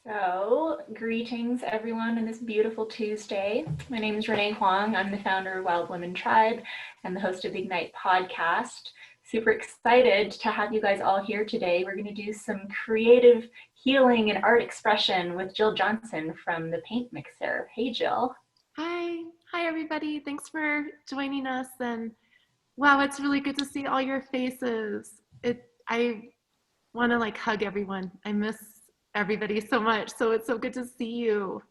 So, greetings everyone on this beautiful Tuesday. My name is Renee Huang. I'm the founder of Wild Women Tribe and the host of Ignite podcast. Super excited to have you guys all here today. We're going to do some creative healing and art expression with Jill Johnson from the Paint Mixer. Hey, Jill. Hi everybody. Thanks for joining us. And wow, it's really good to see all your faces. I want to hug everyone. I miss everybody so much. So it's so good to see you.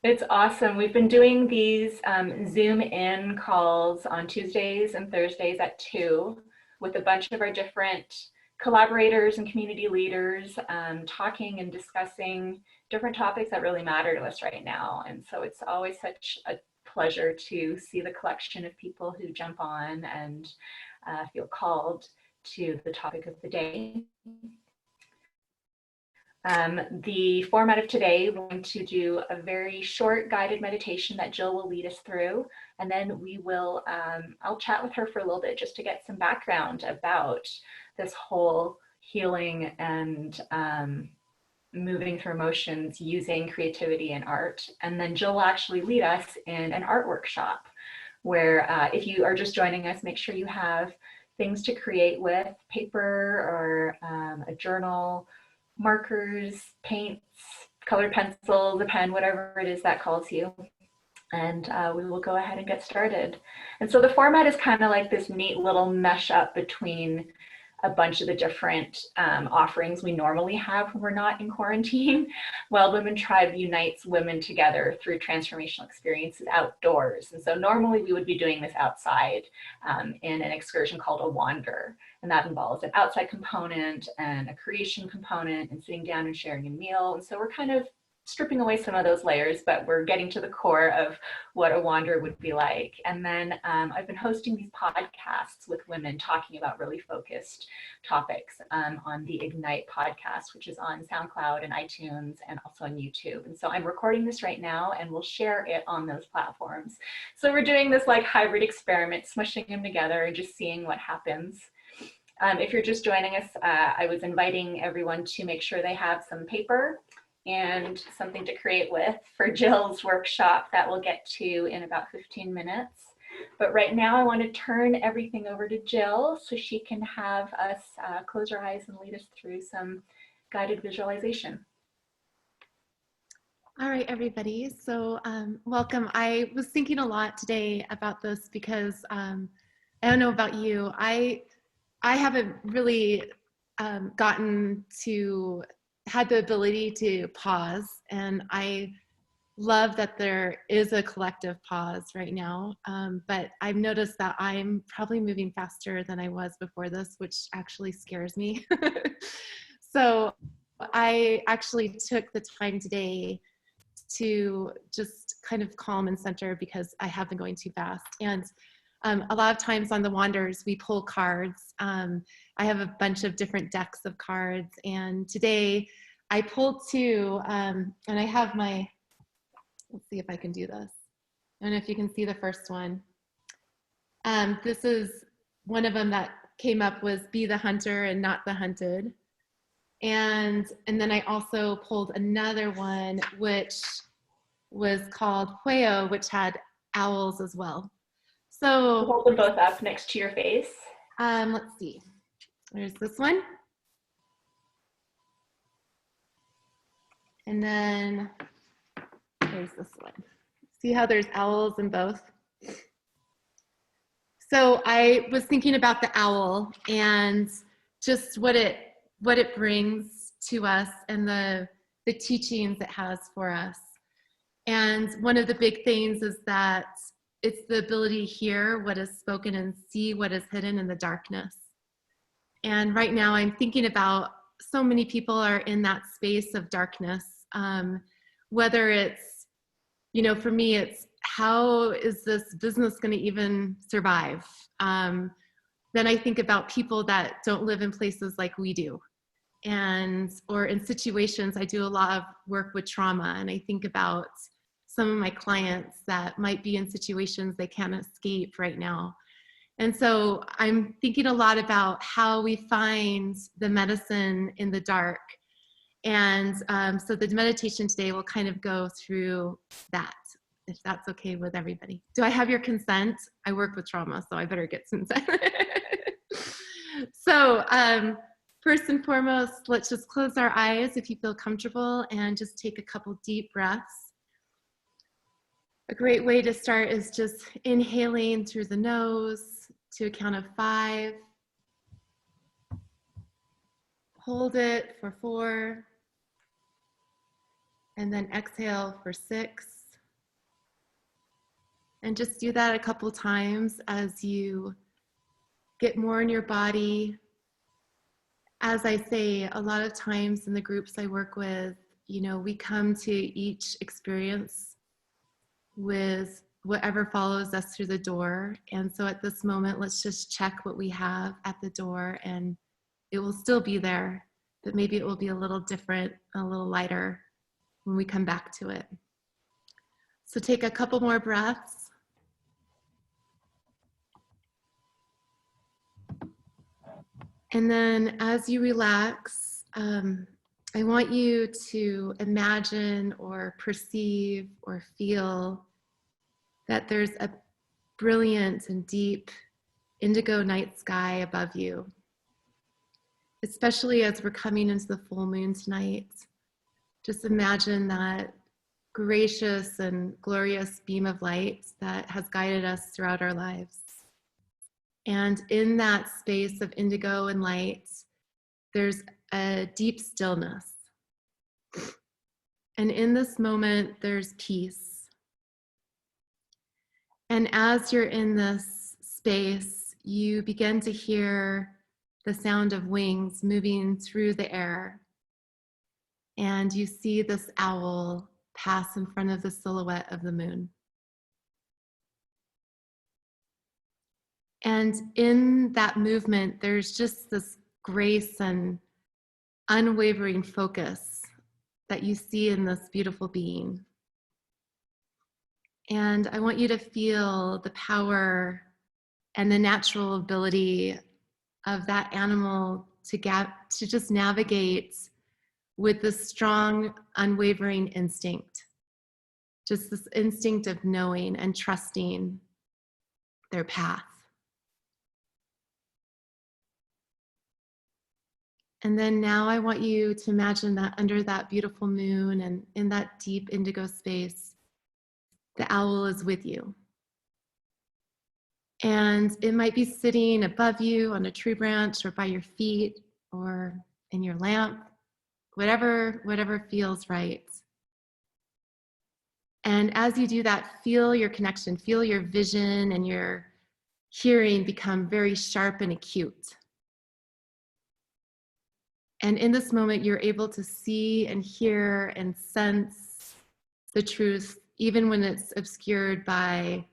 It's awesome. We've been doing these Zoom in calls on Tuesdays and Thursdays at 2 with a bunch of our different collaborators and community leaders talking and discussing different topics that really matter to us right now. And so it's always such a pleasure to see the collection of people who jump on and feel called to the topic of the day. The format of today, we're going to do a very short guided meditation that Jill will lead us through, and then we will, I'll chat with her for a little bit just to get some background about this whole healing and moving through emotions using creativity and art. And then Jill will actually lead us in an art workshop where if you are just joining us, make sure you have things to create with, paper or a journal, markers, paints, colored pencils, a pen, whatever it is that calls you. And we will go ahead and get started. And so the format is kind of like this neat little mesh up between a bunch of the different offerings we normally have when we're not in quarantine. Wild Women Tribe unites women together through transformational experiences outdoors. And so normally we would be doing this outside in an excursion called a wander. And that involves an outside component and a creation component and sitting down and sharing a meal. And so we're kind of stripping away some of those layers, but we're getting to the core of what a wander would be like. And then I've been hosting these podcasts with women talking about really focused topics on the Ignite podcast, which is on SoundCloud and iTunes and also on YouTube. And so I'm recording this right now and we'll share it on those platforms. So we're doing this like hybrid experiment, smushing them together and just seeing what happens. If you're just joining us, I was inviting everyone to make sure they have some paper and something to create with for Jill's workshop that we'll get to in about 15 minutes. But right now I want to turn everything over to Jill so she can have us close our eyes and lead us through some guided visualization. All right, everybody. So welcome. I was thinking a lot today about this because I don't know about you. I haven't really had the ability to pause, and I love that there is a collective pause right now, but I've noticed that I'm probably moving faster than I was before this, which actually scares me. So I actually took the time today to just kind of calm and center because I have been going too fast. And a lot of times on the wanders, we pull cards. I have a bunch of different decks of cards, and today I pulled two, and I have my, let's see if I can do this. I don't know if you can see the first one. This is one of them that came up was be the hunter and not the hunted. And then I also pulled another one, which was called Hueo, which had owls as well. So hold them both up next to your face. Let's see. There's this one. And then there's this one. See how there's owls in both? So I was thinking about the owl and just what it brings to us and the teachings it has for us. And one of the big things is that it's the ability to hear what is spoken and see what is hidden in the darkness. And right now I'm thinking about so many people are in that space of darkness. Whether it's, for me, it's how is this business going to even survive? Then I think about people that don't live in places like we do. Or in situations, I do a lot of work with trauma, and I think about some of my clients that might be in situations they can't escape right now. And so I'm thinking a lot about how we find the medicine in the dark. And so the meditation today will kind of go through that, if that's okay with everybody. Do I have your consent? I work with trauma, so I better get consent. So first and foremost, let's just close our eyes if you feel comfortable and just take a couple deep breaths. A great way to start is just inhaling through the nose to a count of 5. Hold it for 4. And then exhale for 6. And just do that a couple times as you get more in your body. As I say, a lot of times in the groups I work with, you know, we come to each experience with whatever follows us through the door. And so at this moment, let's just check what we have at the door, and it will still be there, but maybe it will be a little different, a little lighter when we come back to it. So take a couple more breaths. And then as you relax, I want you to imagine or perceive or feel that there's a brilliant and deep indigo night sky above you, especially as we're coming into the full moon tonight. Just imagine that gracious and glorious beam of light that has guided us throughout our lives. And in that space of indigo and light, there's a deep stillness. And in this moment, there's peace. And as you're in this space, you begin to hear the sound of wings moving through the air. And you see this owl pass in front of the silhouette of the moon. And in that movement, there's just this grace and unwavering focus that you see in this beautiful being. And I want you to feel the power and the natural ability of that animal to just navigate with this strong, unwavering instinct. Just this instinct of knowing and trusting their path. And then now I want you to imagine that under that beautiful moon and in that deep indigo space, the owl is with you. And it might be sitting above you on a tree branch or by your feet or in your lamp, whatever feels right. And as you do that, feel your connection, feel your vision and your hearing become very sharp and acute. And in this moment, you're able to see and hear and sense the truth, even when it's obscured by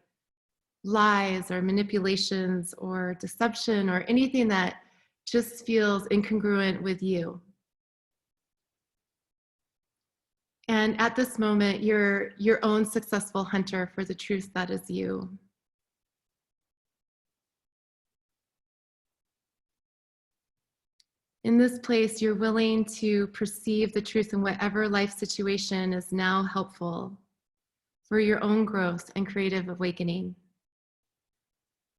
lies or manipulations or deception or anything that just feels incongruent with you. And at this moment, you're your own successful hunter for the truth that is you. In this place, you're willing to perceive the truth in whatever life situation is now helpful for your own growth and creative awakening.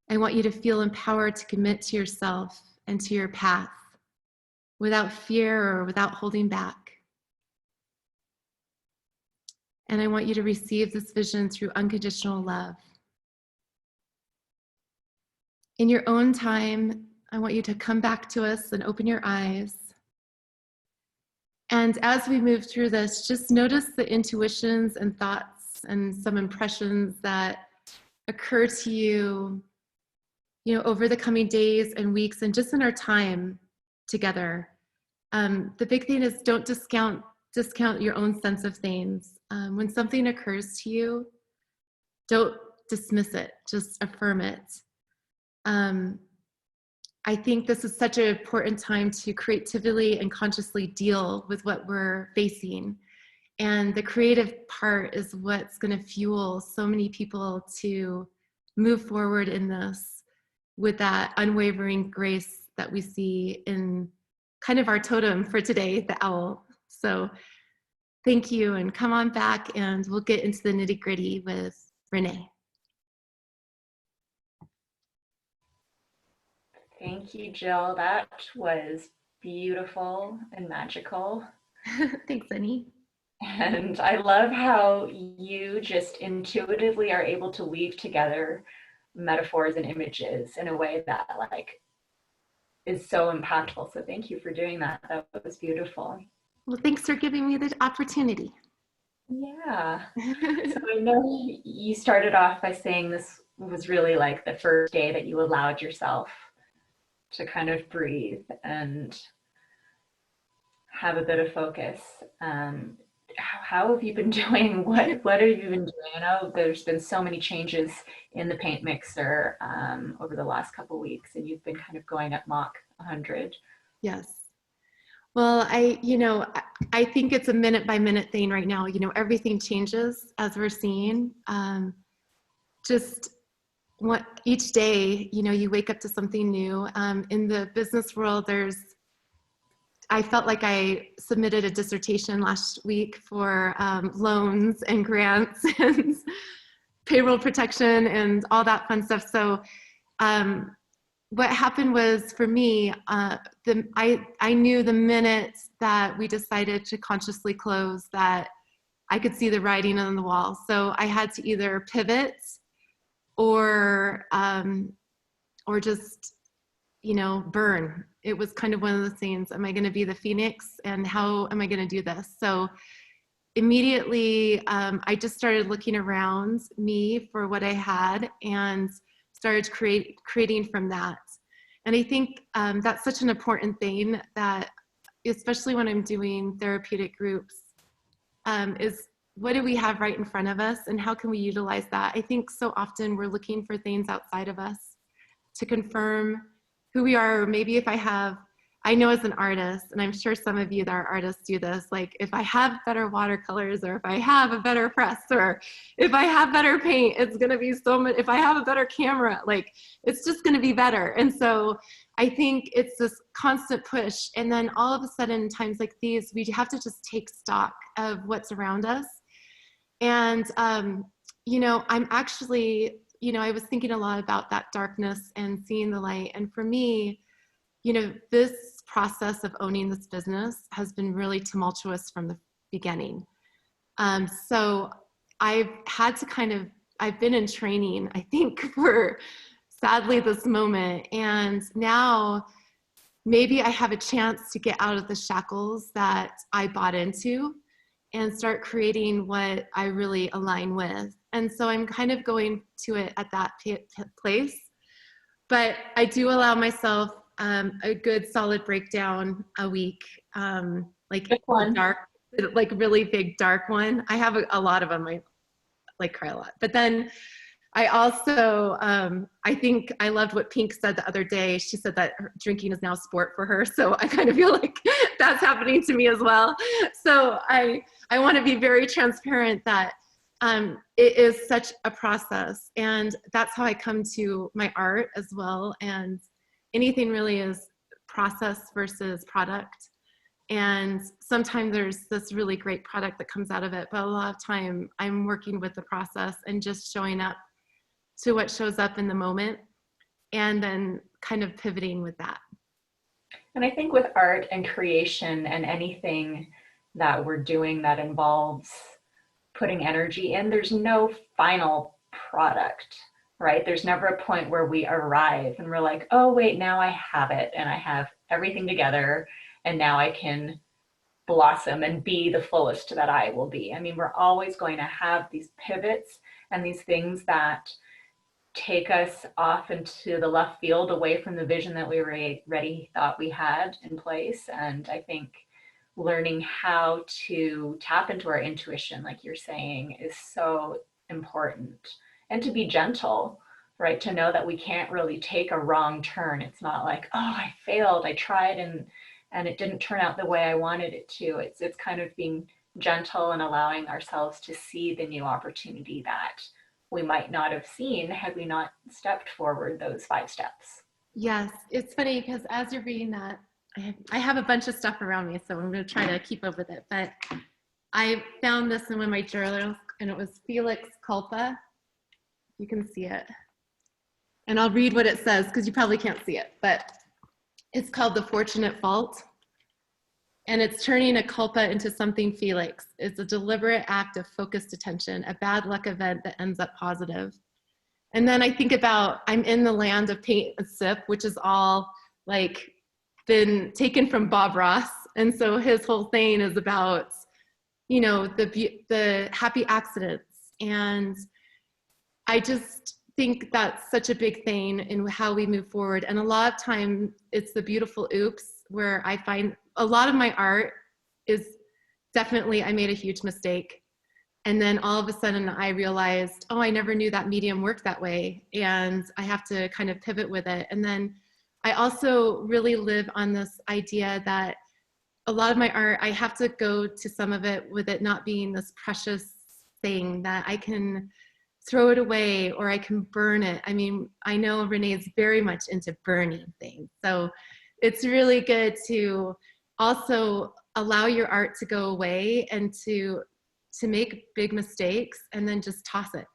I want you to feel empowered to commit to yourself and to your path without fear or without holding back. And I want you to receive this vision through unconditional love. In your own time, I want you to come back to us and open your eyes. And as we move through this, just notice the intuitions and thoughts and some impressions that occur to you, over the coming days and weeks and just in our time together. The big thing is don't discount your own sense of things. When something occurs to you, don't dismiss it, just affirm it. I think this is such an important time to creatively and consciously deal with what we're facing. And the creative part is what's going to fuel so many people to move forward in this with that unwavering grace that we see in kind of our totem for today, the owl. So thank you, and come on back and we'll get into the nitty-gritty with Renee. Thank you, Jill. That was beautiful and magical. Thanks, Annie. And I love how you just intuitively are able to weave together metaphors and images in a way that like is so impactful. So thank you for doing that. That was beautiful. Well, thanks for giving me the opportunity. Yeah. So I know you started off by saying this was really like the first day that you allowed yourself to kind of breathe and have a bit of focus. How have you been doing? What have you been doing? I know there's been so many changes in the paint mixer over the last couple of weeks, and you've been kind of going at Mach 100. Yes. Well, I think it's a minute by minute thing right now. Everything changes as we're seeing. Just each day, you wake up to something new. In the business world, I felt like I submitted a dissertation last week for loans and grants and payroll protection and all that fun stuff. So what happened was for me, I knew the minute that we decided to consciously close that I could see the writing on the wall. So I had to either pivot or just, burn. It was kind of one of the things, am I going to be the phoenix and how am I going to do this? So immediately I just started looking around me for what I had and started creating from that. And I think that's such an important thing, that especially when I'm doing therapeutic groups, is what do we have right in front of us and how can we utilize that? I think so often we're looking for things outside of us to confirm who we are. Or maybe if I know as an artist, and I'm sure some of you that are artists do this, like if I have better watercolors, or if I have a better press, or if I have better paint, it's going to be so much. If I have a better camera, like it's just going to be better. And so I think it's this constant push. And then all of a sudden, times like these, we have to just take stock of what's around us. And, I'm actually, I was thinking a lot about that darkness and seeing the light. And for me, this process of owning this business has been really tumultuous from the beginning. So I've had to I've been in training, I think, for sadly this moment. And now maybe I have a chance to get out of the shackles that I bought into and start creating what I really align with. And so I'm kind of going to it at that place. But I do allow myself a good solid breakdown a week, like dark, like really big dark one. I have a lot of them. I like cry a lot. But then I also, I think I loved what Pink said the other day. She said that drinking is now sport for her. So I kind of feel like that's happening to me as well. So I want to be very transparent that it is such a process. And that's how I come to my art as well. And anything really is process versus product. And sometimes there's this really great product that comes out of it. But a lot of time I'm working with the process and just showing up to what shows up in the moment and then kind of pivoting with that. And I think with art and creation and anything that we're doing that involves putting energy in, there's no final product, right? There's never a point where we arrive and we're like, oh, wait, now I have it and I have everything together and now I can blossom and be the fullest that I will be. I mean, we're always going to have these pivots and these things that take us off into the left field away from the vision that we already thought we had in place. And I think learning how to tap into our intuition, like you're saying, is so important. And to be gentle, right? To know that we can't really take a wrong turn. It's not like, oh, I failed, I tried and it didn't turn out the way I wanted it to. It's kind of being gentle and allowing ourselves to see the new opportunity that we might not have seen had we not stepped forward those 5 steps. Yes, it's funny because as you're reading that, I have a bunch of stuff around me, so I'm going to try to keep up with it. But I found this in one of my journals, and it was Felix Culpa. You can see it. And I'll read what it says because you probably can't see it, but it's called The Fortunate Fault. And it's turning a culpa into something Felix. It's a deliberate act of focused attention, a bad luck event that ends up positive. And then I think about, I'm in the land of paint and sip, which is all like been taken from Bob Ross. And so his whole thing is about, you know, the happy accidents. And I just think that's such a big thing in how we move forward. And a lot of time it's the beautiful oops, where I find a lot of my art is definitely, I made a huge mistake. And then all of a sudden I realized, oh, I never knew that medium worked that way. And I have to kind of pivot with it. And then I also really live on this idea that a lot of my art, I have to go to some of it with it not being this precious thing that I can throw it away or I can burn it. I mean, I know Renee's very much into burning things. So it's really good to also allow your art to go away and to make big mistakes and then just toss it.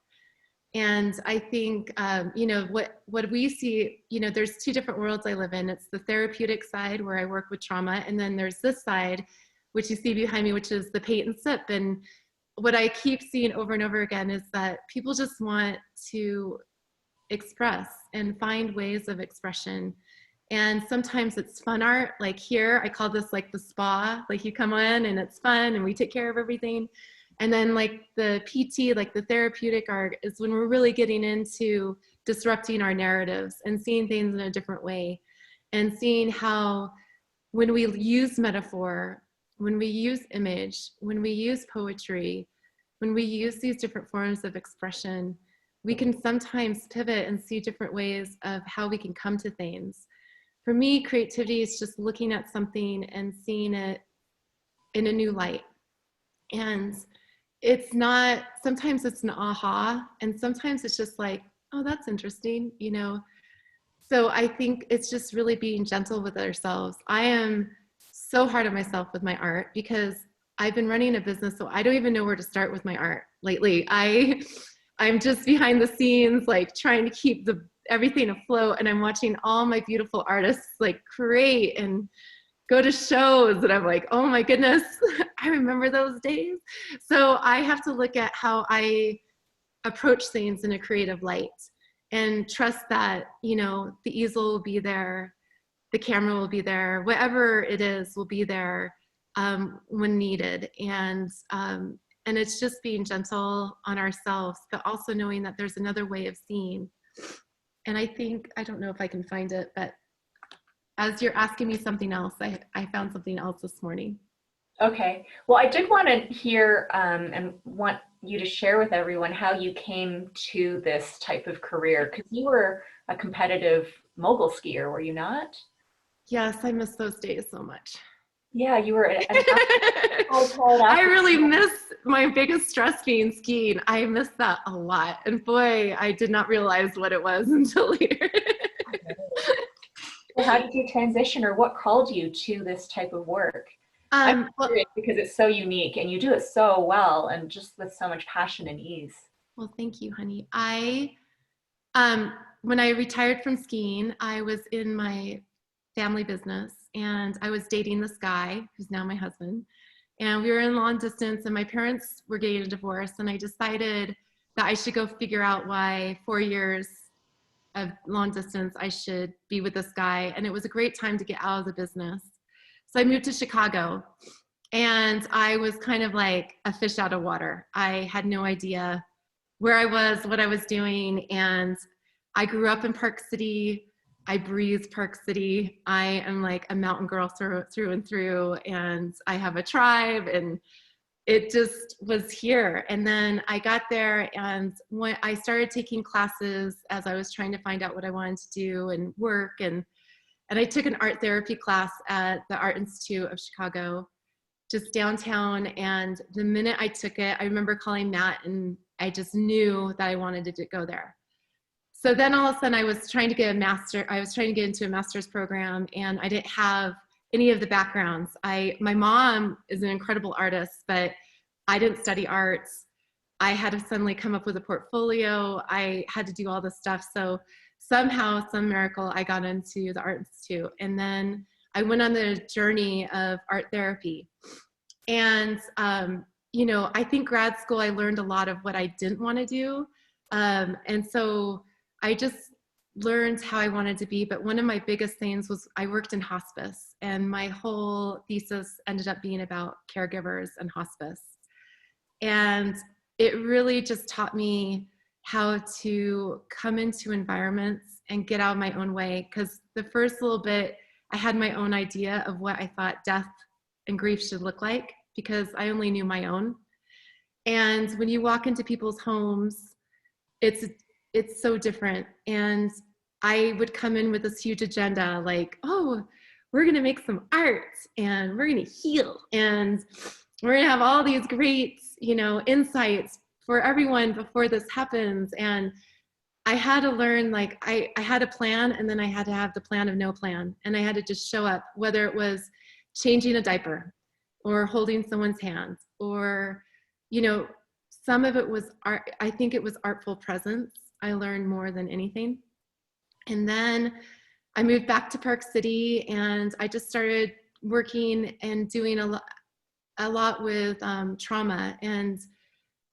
And I think, you know, what we see, you know, there's two different worlds I live in. It's the therapeutic side where I work with trauma. And then there's this side, which you see behind me, which is the paint and sip. And what I keep seeing over and over again is that people just want to express and find ways of expression. And sometimes it's fun art, like here, I call this like the spa, like you come in and it's fun and we take care of everything. And then like the PT, like the therapeutic art is when we're really getting into disrupting our narratives and seeing things in a different way and seeing how when we use metaphor, when we use image, when we use poetry, when we use these different forms of expression, we can sometimes pivot and see different ways of how we can come to things. For me, creativity is just looking at something and seeing it in a new light. And it's not, sometimes it's an aha, and sometimes it's just like, oh, that's interesting, you know? So I think it's just really being gentle with ourselves. I am so hard on myself with my art because I've been running a business, so I don't even know where to start with my art lately. I'm just behind the scenes, like trying to keep everything afloat, and I'm watching all my beautiful artists like create and go to shows, and I'm like, oh my goodness, I remember those days. So I have to look at how I approach things in a creative light and trust that, you know, the easel will be there, the camera will be there, whatever it is will be there when needed. And it's just being gentle on ourselves, but also knowing that there's another way of seeing. And I think, I don't know if I can find it, but as you're asking me something else, I found something else this morning. Okay. Well, I did want to hear and want you to share with everyone how you came to this type of career, because you were a competitive mogul skier, were you not? Yes, I miss those days so much. Yeah, you were an I really miss my biggest stress being skiing. I miss that a lot. And boy, I did not realize what it was until later. So how did you transition, or what called you to this type of work? I'm curious because it's so unique and you do it so well and just with so much passion and ease. Well, thank you, honey. When I retired from skiing, I was in my family business and I was dating this guy who's now my husband. And we were in long distance and my parents were getting a divorce, and I decided that I should go figure out why 4 years of long distance I should be with this guy. And it was a great time to get out of the business. So I moved to Chicago, and I was kind of like a fish out of water. I had no idea where I was, what I was doing. And I grew up in Park City. I breathe Park City. I am like a mountain girl through and through, and I have a tribe, and it just was here. And then I got there, and when I started taking classes as I was trying to find out what I wanted to do and work, and I took an art therapy class at the Art Institute of Chicago, just downtown. And the minute I took it, I remember calling Matt, and I just knew that I wanted to go there. So then all of a sudden I was trying to get into a master's program, and I didn't have any of the backgrounds. My mom is an incredible artist, but I didn't study arts. I had to suddenly come up with a portfolio. I had to do all this stuff. So somehow, some miracle, I got into the Art Institute. And then I went on the journey of art therapy. And, I think grad school, I learned a lot of what I didn't want to do. And so I just learned how I wanted to be. But one of my biggest things was I worked in hospice, and my whole thesis ended up being about caregivers and hospice. And it really just taught me how to come into environments and get out of my own way. Because the first little bit, I had my own idea of what I thought death and grief should look like, because I only knew my own. And when you walk into people's homes, it's so different. And I would come in with this huge agenda, like, oh, we're gonna make some art and we're gonna heal and we're gonna have all these great, insights for everyone before this happens. And I had to learn, like, I had a plan, and then I had to have the plan of no plan. And I had to just show up, whether it was changing a diaper or holding someone's hand, or, some of it was art. I think it was artful presence. I learned more than anything. And then I moved back to Park City, and I just started working and doing a lot with trauma, and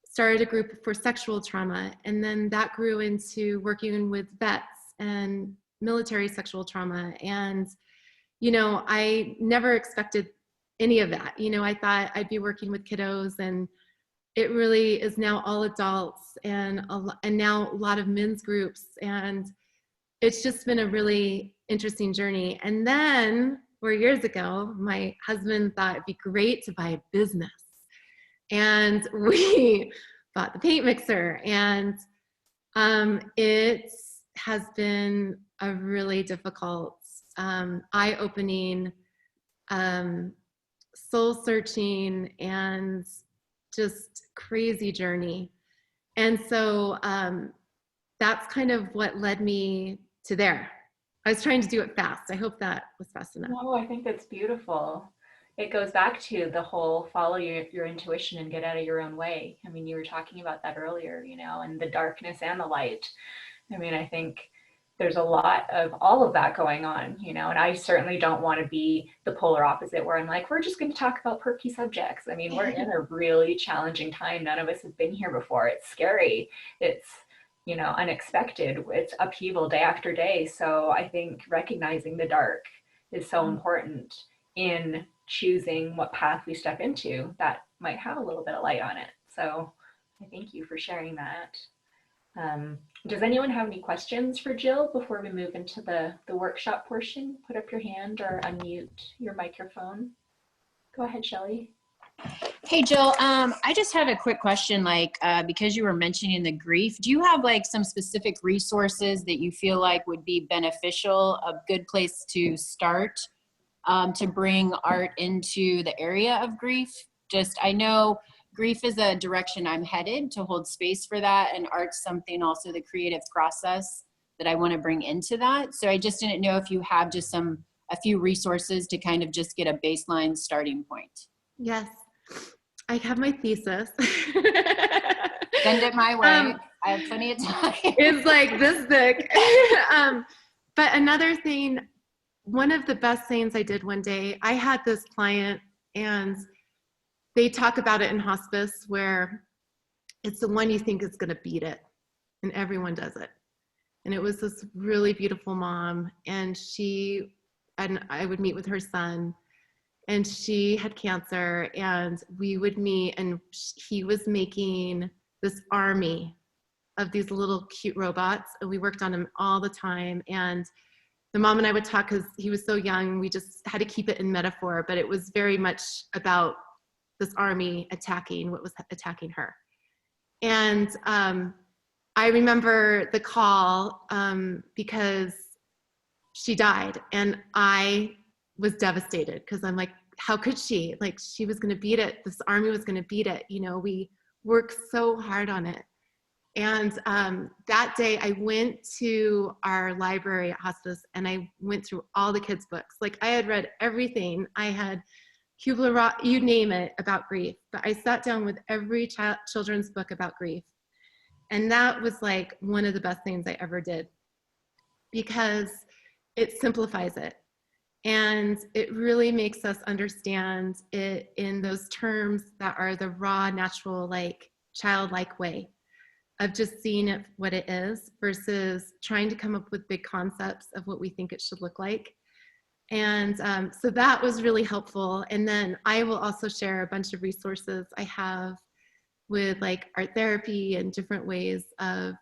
started a group for sexual trauma. And then that grew into working with vets and military sexual trauma. And, I never expected any of that. I thought I'd be working with kiddos, and it really is now all adults, and now a lot of men's groups. And it's just been a really interesting journey. And then 4 years ago, my husband thought it'd be great to buy a business. And we bought the paint mixer, and it has been a really difficult, eye-opening, soul-searching, and just crazy journey. And so that's kind of what led me to there. I was trying to do it fast. I hope that was fast enough. No, I think that's beautiful. It goes back to the whole follow your intuition and get out of your own way. I mean, you were talking about that earlier, and the darkness and the light. I mean, I think there's a lot of all of that going on, and I certainly don't want to be the polar opposite where I'm like, we're just going to talk about perky subjects. I mean, we're in a really challenging time. None of us have been here before. It's scary. It's, unexpected. It's upheaval day after day. So I think recognizing the dark is so important in choosing what path we step into that might have a little bit of light on it. So I thank you for sharing that. Does anyone have any questions for Jill before we move into the workshop portion? Put up your hand or unmute your microphone. Go ahead, Shelley. Hey, Jill, I just had a quick question, because you were mentioning the grief, do you have some specific resources that you feel like would be beneficial, a good place to start to bring art into the area of grief? I know grief is a direction I'm headed, to hold space for that, and art's something also, the creative process that I want to bring into that. So I just didn't know if you have just a few resources to kind of just get a baseline starting point. Yes, I have my thesis. Send it my way. I have plenty of time. It's like this thick. But another thing, one of the best things I did one day, I had this client, and they talk about it in hospice, where it's the one you think is going to beat it, and everyone does it. And it was this really beautiful mom, and I would meet with her son, and she had cancer, and we would meet, and he was making this army of these little cute robots, and we worked on him all the time. And the mom and I would talk, because he was so young, we just had to keep it in metaphor, but it was very much about this army attacking what was attacking her. And I remember the call because she died, and I was devastated, because I'm like, how could she? Like, she was going to beat it. This army was going to beat it. We worked so hard on it. And that day I went to our library at hospice and I went through all the kids' books. Like I had read everything. I had Kubler-Ross, you name it, about grief. But I sat down with every children's book about grief. And that was like one of the best things I ever did, because it simplifies it. And it really makes us understand it in those terms that are the raw, natural, like childlike way of just seeing it what it is versus trying to come up with big concepts of what we think it should look like. And so that was really helpful. And then I will also share a bunch of resources I have with like art therapy and different ways of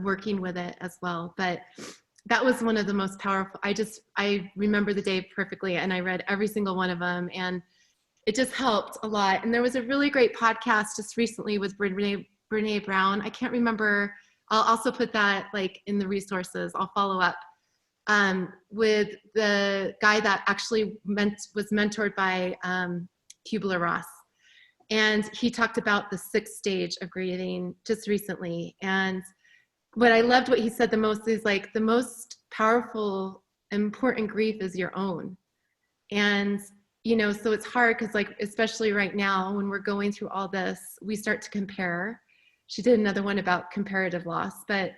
working with it as well. But that was one of the most powerful. I remember the day perfectly, and I read every single one of them, and it just helped a lot. And there was a really great podcast just recently with Renee Brown. I can't remember. I'll also put that like in the resources. I'll follow up with the guy that actually was mentored by Kubler-Ross. And he talked about the 6th stage of grieving just recently. And what I loved what he said the most is like the most powerful, important grief is your own. And, you know, so it's hard because like, especially right now when we're going through all this, we start to compare. She did another one about comparative loss, but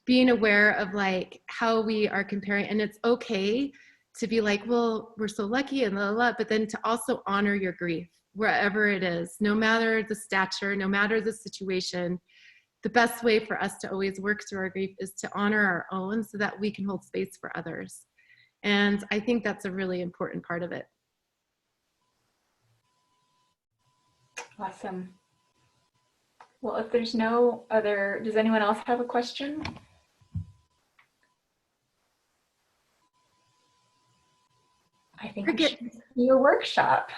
being aware of like how we are comparing, and it's okay to be like, well, we're so lucky and blah, blah, blah, but then to also honor your grief wherever it is, no matter the stature, no matter the situation. The best way for us to always work through our grief is to honor our own so that we can hold space for others. And I think that's a really important part of it. Awesome. Well, if there's no other, does anyone else have a question? I think we should do a workshop.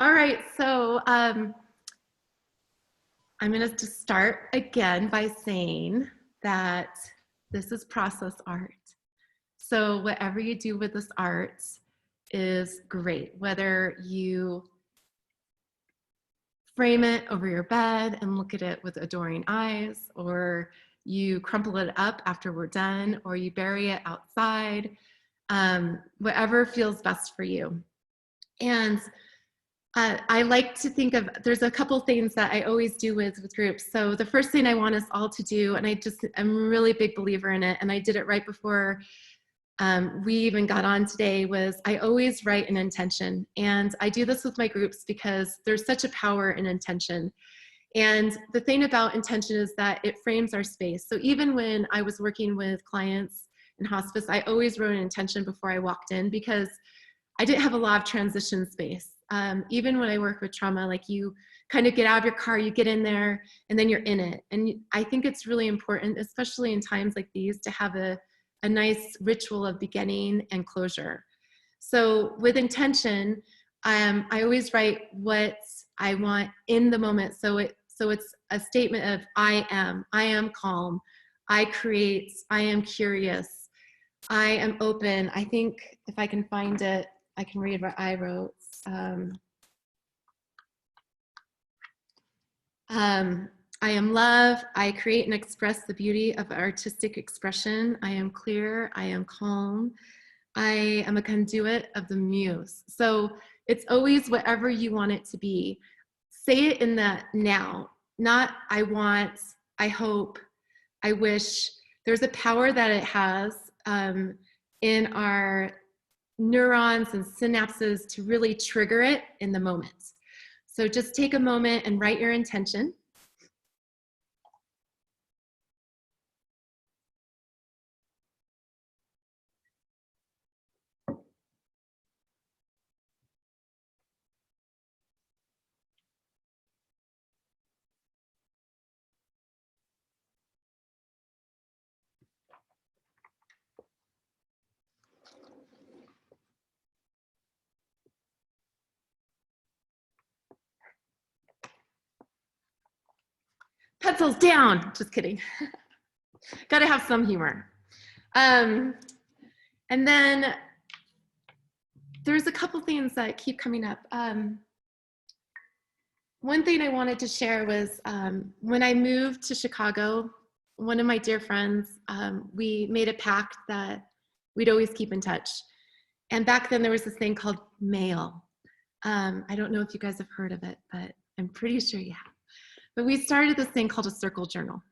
All right, so I'm going to just start again by saying that this is process art. So whatever you do with this art is great, whether you frame it over your bed and look at it with adoring eyes, or you crumple it up after we're done, or you bury it outside, whatever feels best for you. And I like to think of, there's a couple things that I always do with groups. So the first thing I want us all to do, and I'm a really big believer in it, and I did it right before we even got on today, was I always write an intention. And I do this with my groups because there's such a power in intention. And the thing about intention is that it frames our space. So even when I was working with clients in hospice, I always wrote an intention before I walked in because I didn't have a lot of transition space. Even when I work with trauma, like you kind of get out of your car, you get in there, and then you're in it. And I think it's really important, especially in times like these, to have a nice ritual of beginning and closure. So with intention, I always write what I want in the moment. So it's a statement of I am calm, I create, I am curious, I am open. I think if I can find it, I can read what I wrote. I am love. I create and express the beauty of artistic expression. I am clear. I am calm. I am a conduit of the muse. So it's always whatever you want it to be. Say it in the now, not I want, I hope, I wish. There's a power that it has in our neurons and synapses to really trigger it in the moment. So just take a moment and write your intention. Pencils down, just kidding. Gotta have some humor. And then there's a couple things that keep coming up. one thing I wanted to share was when I moved to Chicago, one of my dear friends, we made a pact that we'd always keep in touch. And back then there was this thing called mail. I don't know if you guys have heard of it, but I'm pretty sure you have. But we started this thing called a circle journal.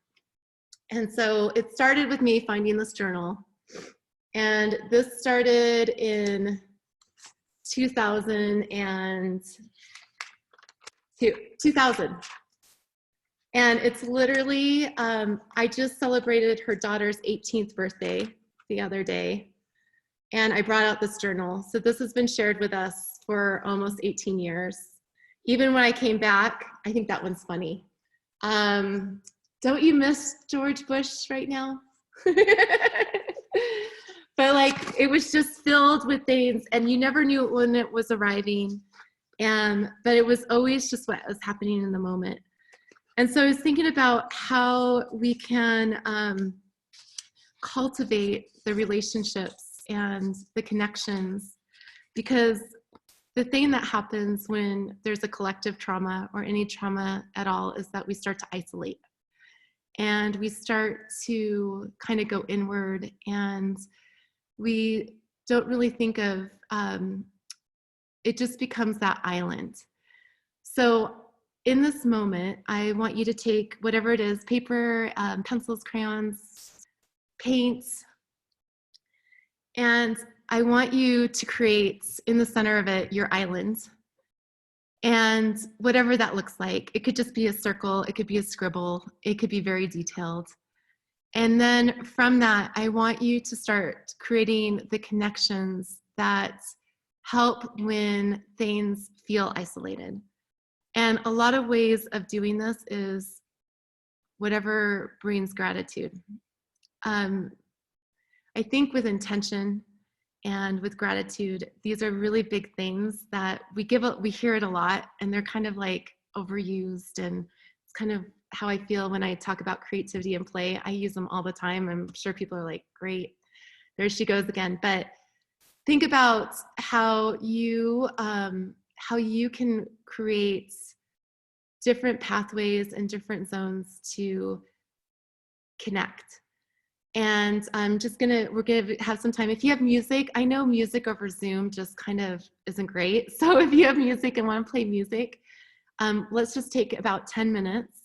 And so it started with me finding this journal. And this started in 2000. And it's literally, I just celebrated her daughter's 18th birthday the other day. And I brought out this journal. So this has been shared with us for almost 18 years. Even when I came back, I think that one's funny. Don't you miss George Bush right now? But like, it was just filled with things and you never knew when it was arriving. But it was always just what was happening in the moment. And so I was thinking about how we can cultivate the relationships and the connections, because the thing that happens when there's a collective trauma or any trauma at all is that we start to isolate and we start to kind of go inward, and we don't really think of it just becomes that island. So in this moment, I want you to take whatever it is, paper, pencils, crayons, paints, and I want you to create in the center of it your island. And whatever that looks like, it could just be a circle, it could be a scribble, it could be very detailed. And then from that, I want you to start creating the connections that help when things feel isolated. And a lot of ways of doing this is whatever brings gratitude. I think with intention and with gratitude, these are really big things that we hear it a lot, and they're kind of like overused, and it's kind of how I feel when I talk about creativity and play. I use them all the time. I'm sure people are like, great, there she goes again. But think about how you can create different pathways and different zones to connect. And we're gonna have some time. If you have music, I know music over Zoom just kind of isn't great. So if you have music and want to play music, let's just take about 10 minutes.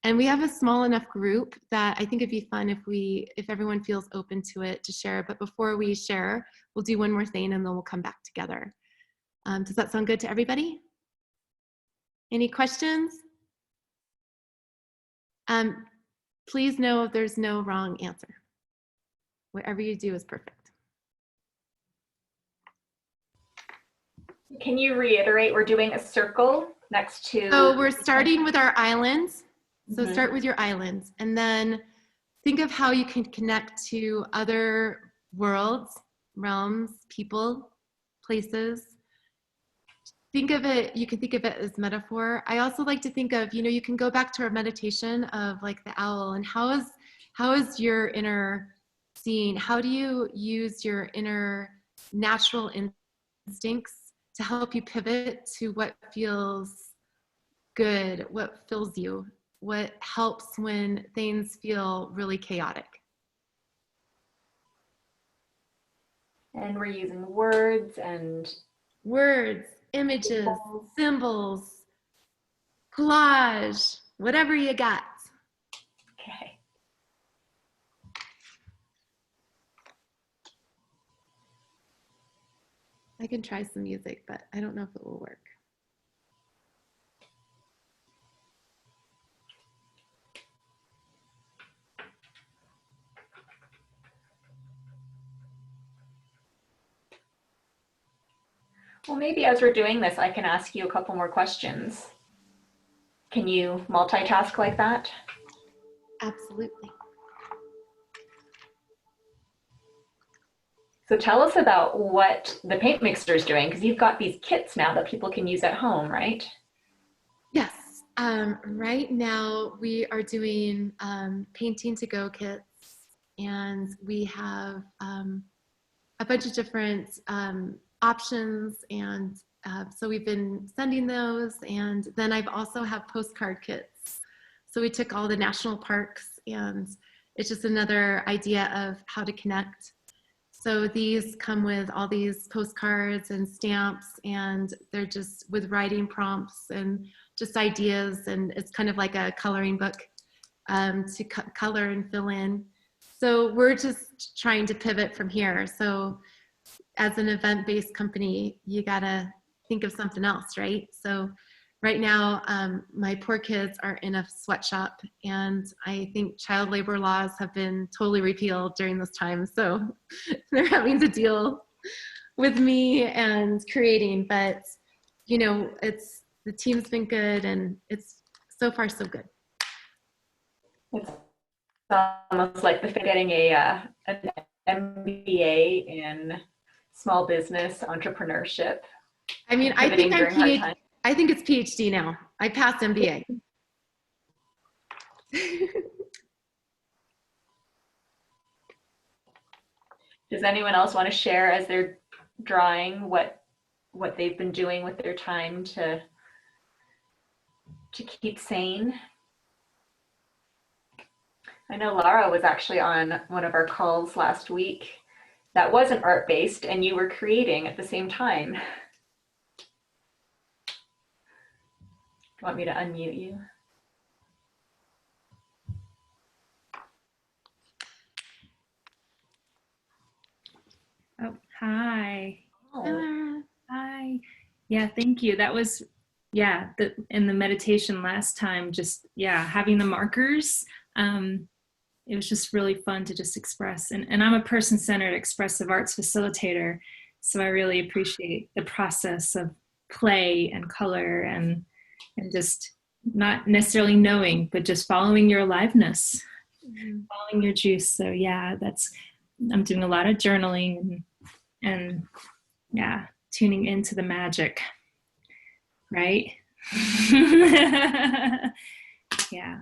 And we have a small enough group that I think it'd be fun if everyone feels open to it to share. But before we share, we'll do one more thing and then we'll come back together. Does that sound good to everybody? Any questions? Please know there's no wrong answer. Whatever you do is perfect. Can you reiterate, we're doing a circle next to... So we're starting with our islands. So start with your islands, and then think of how you can connect to other worlds, realms, people, places. Think of it, you can think of it as metaphor. I also like to think of, you can go back to our meditation of like the owl, and how is your inner seeing? How do you use your inner natural instincts to help you pivot to what feels good, what fills you, what helps when things feel really chaotic? And we're using words, images, symbols, collage, whatever you got. Okay. I can try some music, but I don't know if it will work. Well, maybe as we're doing this, I can ask you a couple more questions. Can you multitask like that? Absolutely. So tell us about what the paint mixer is doing, because you've got these kits now that people can use at home, right? Yes. Right now we are doing painting to go kits, and we have a bunch of different options and So we've been sending those, and then I've also have postcard kits. So we took all the national parks, and it's just another idea of how to connect. So these come with all these postcards and stamps, and they're just with writing prompts and just ideas, and it's kind of like a coloring book to color and fill in. So we're just trying to pivot from here. So as an event-based company, you gotta think of something else, right? So right now, my poor kids are in a sweatshop, and I think child labor laws have been totally repealed during this time. So they're having to deal with me and creating, but you know, the team's been good, and it's so far so good. It's almost like getting an MBA in small business entrepreneurship. I mean, I think I think it's PhD now. I passed MBA. Does anyone else want to share as they're drawing what they've been doing with their time to keep sane? I know Lara was actually on one of our calls last week that wasn't art-based, and you were creating at the same time. You want me to unmute you? Oh, hi. Oh. Hi. Yeah, thank you. That was, yeah, in the meditation last time, just, yeah, having the markers. It was just really fun to just express. And I'm a person-centered expressive arts facilitator, so I really appreciate the process of play and color and just not necessarily knowing, but just following your aliveness, following your juice. So yeah, I'm doing a lot of journaling and yeah, tuning into the magic, right? Yeah,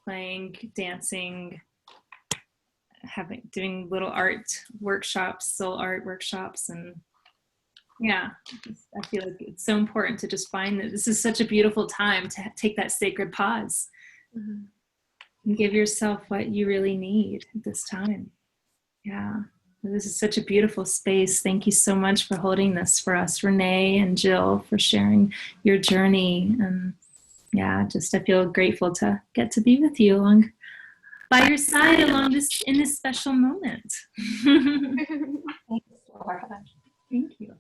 playing, dancing, doing little art workshops, soul art workshops, and yeah, I feel like it's so important to just find that this is such a beautiful time to take that sacred pause and give yourself what you really need at this time. Yeah, this is such a beautiful space. Thank you so much for holding this for us, Renee and Jill, for sharing your journey. And yeah, just I feel grateful to get to be with you by your side in this special moment. Thanks, Laura. Thank you.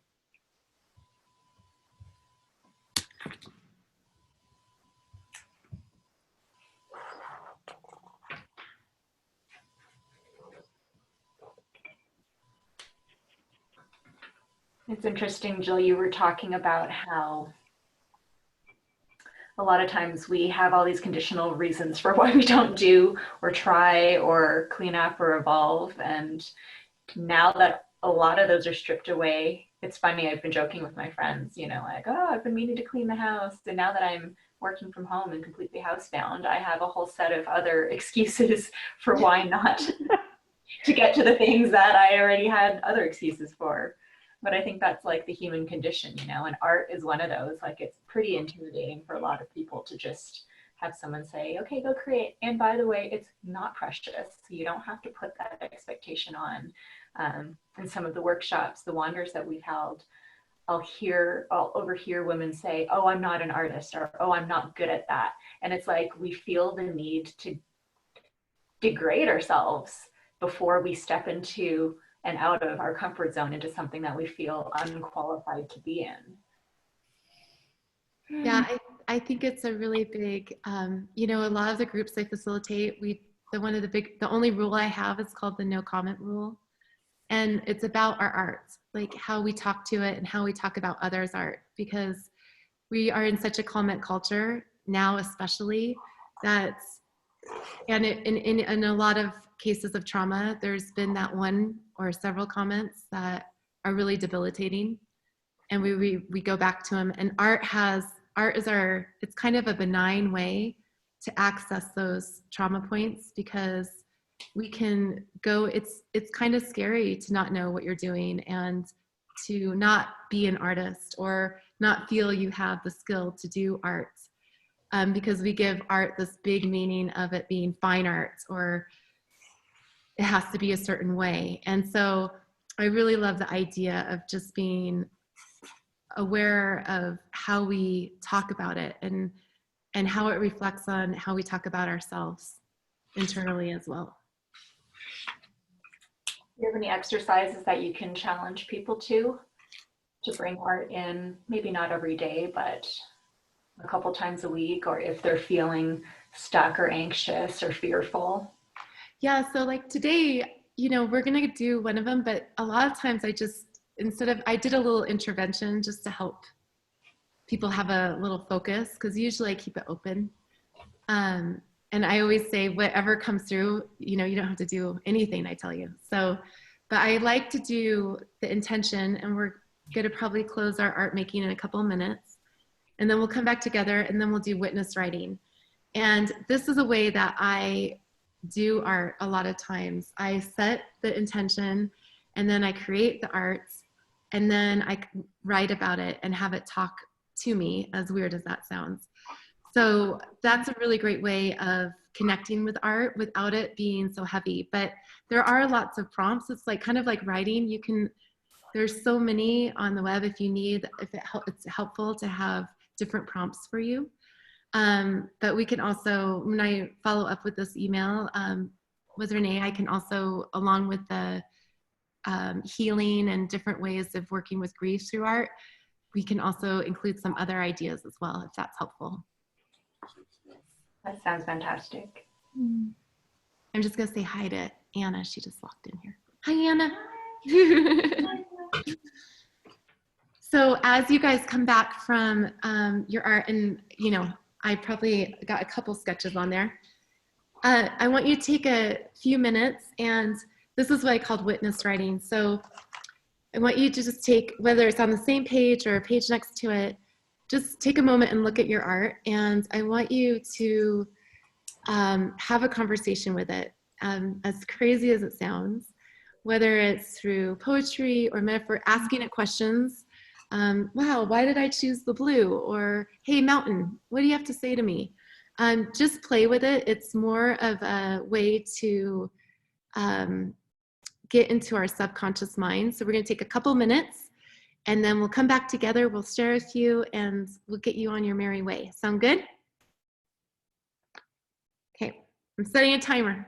It's interesting, Jill, you were talking about how a lot of times we have all these conditional reasons for why we don't do or try or clean up or evolve. And now that a lot of those are stripped away, it's funny, I've been joking with my friends, you know, like, oh, I've been meaning to clean the house. And now that I'm working from home and completely housebound, I have a whole set of other excuses for why not to get to the things that I already had other excuses for. But I think that's like the human condition, you know, and art is one of those. Like, it's pretty intimidating for a lot of people to just have someone say, okay, go create. And by the way, it's not precious. So you don't have to put that expectation on. In some of the workshops, the wanders that we've held, I'll overhear women say, oh, I'm not an artist, or, oh, I'm not good at that. And it's like, we feel the need to degrade ourselves before we step into and out of our comfort zone into something that we feel unqualified to be in. Yeah, I think it's a really big, you know, a lot of the groups I facilitate, the only rule I have is called the no comment rule. And it's about our art, like how we talk to it and how we talk about others' art, because we are in such a comment culture now, especially and in a lot of cases of trauma, there's been that one or several comments that are really debilitating, and we go back to them. And it's kind of a benign way to access those trauma points, because we can go, it's kind of scary to not know what you're doing and to not be an artist or not feel you have the skill to do art, because we give art this big meaning of it being fine art or it has to be a certain way. And so I really love the idea of just being aware of how we talk about it and how it reflects on how we talk about ourselves internally as well. Do you have any exercises that you can challenge people to bring art in, maybe not every day, but a couple times a week, or if they're feeling stuck or anxious or fearful? Yeah, so like today, you know, we're gonna do one of them, but a lot of times I just, I did a little intervention just to help people have a little focus, because usually I keep it open. And I always say, whatever comes through, you know, you don't have to do anything I tell you. So, but I like to do the intention, and we're gonna probably close our art making in a couple of minutes. And then we'll come back together and then we'll do witness writing. And this is a way that I do art a lot of times. I set the intention and then I create the art and then I write about it and have it talk to me, as weird as that sounds. So that's a really great way of connecting with art without it being so heavy. But there are lots of prompts. It's like kind of like writing. You can, there's so many on the web if you need, if it's helpful to have different prompts for you. But we can also, when I follow up with this email with Renee, I can also, along with the healing and different ways of working with grief through art, we can also include some other ideas as well, if that's helpful. That sounds fantastic. I'm just gonna say hi to Anna. She just walked in here. Hi, Anna. So as you guys come back from your art, and you know, I probably got a couple sketches on there. I want you to take a few minutes, and this is what I called witness writing. So I want you to just take, whether it's on the same page or a page next to it, just take a moment and look at your art. And I want you to have a conversation with it, as crazy as it sounds, whether it's through poetry or metaphor, asking it questions. Wow, why did I choose the blue? Or, hey, mountain, what do you have to say to me? Just play with it. It's more of a way to get into our subconscious mind. So we're gonna take a couple minutes and then we'll come back together, we'll share with you, and we'll get you on your merry way. Sound good? Okay, I'm setting a timer.